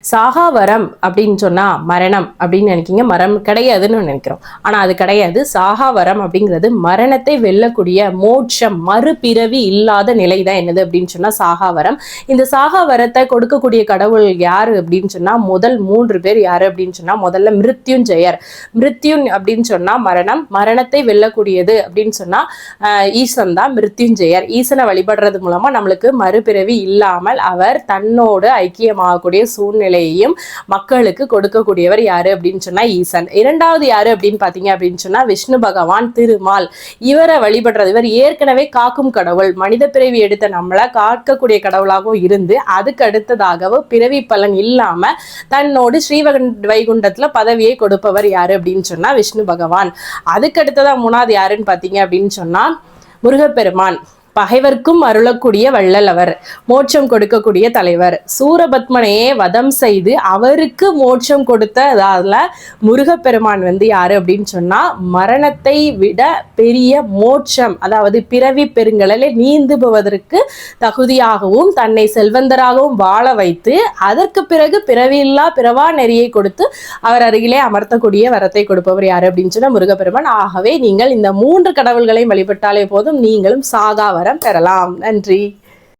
சாகா வரம் அப்படின்னு சொன்னா மரணம் அப்படின்னு நினைக்கிங்க, மரம் கிடையாதுன்னு நினைக்கிறோம். ஆனா அது கிடையாது. சாகா வரம் அப்படிங்கிறது மரணத்தை வெல்லக்கூடிய மோட்சம், மறுபிறவி இல்லாத நிலை தான் என்னது அப்படின்னு சொன்னா சாகா வரம். இந்த சாகா வரத்தை கொடுக்கக்கூடிய கடவுள் யாரு அப்படின்னு சொன்னா முதல் 3 பேர் யாரு அப்படின்னு சொன்னா முதல்ல மிருத்யுஞ்செயர். மிருத்யுன் அப்படின்னு சொன்னா மரணம், மரணத்தை வெல்லக்கூடியது அப்படின்னு சொன்னா ஈசன் தான் மிருத்யுஞ்செயர். ஈசனை வழிபடுறது மூலமா நம்மளுக்கு மறுபிறவி இல்லாமல் அவர் தன்னோடு ஐக்கியமாகக்கூடிய சூழ்நிலையையும் மக்களுக்கு கொடுக்கக்கூடியவர் யாரு அப்படின்னு சொன்னா ஈசன். இரண்டாவது யாரு அப்படின்னு பாத்தீங்க அப்படின்னு சொன்னா விஷ்ணு பகவான், திருமால். இவரை வழிபடுறது, இவர் ஏற்கனவே காக்கும் கடவுள், மனித பிறவி எடுத்த நம்மளை காக்கக்கூடிய கடவுளாகவும் இருந்து அதுக்கு அடுத்ததாகவும் பிறவி பலன் இல்லாம தன்னோடு வைகுண்டத்துல பதவியை கொடுப்பவர் யாரு அப்படின்னு சொன்னா விஷ்ணு பகவான். அதுக்கு அடுத்ததான் 3வது யாருன்னு பாத்தீங்க அப்படின்னு சொன்னா முருகப்பெருமான். பகைவர்க்கும் அருளக்கூடிய வள்ளல் அவர், மோட்சம் கொடுக்கக்கூடிய தலைவர். சூரபத்மனையே வதம் செய்து அவருக்கு மோட்சம் கொடுத்ததால முருகப்பெருமான் யாரு அப்படின்னு சொன்னா மரணத்தை விட பெரிய மோட்சம், அதாவது பிறவி பெருங்கடலை நீந்துபவதற்கு தகுதியாகவும் தன்னை செல்வந்தராகவும் வாழ வைத்து அதற்கு பிறகு பிறவியில்லா பிறவா நெறியை கொடுத்து அவர் அருகிலே அமர்த்தக்கூடிய வரத்தை கொடுப்பவர் யாரு அப்படின்னு சொன்னா முருகப்பெருமான். ஆகவே நீங்கள் இந்த 3 கடவுள்களையும் வழிபட்டாலே போதும், நீங்களும் சாகா வரம் பெறலாம். நன்றி.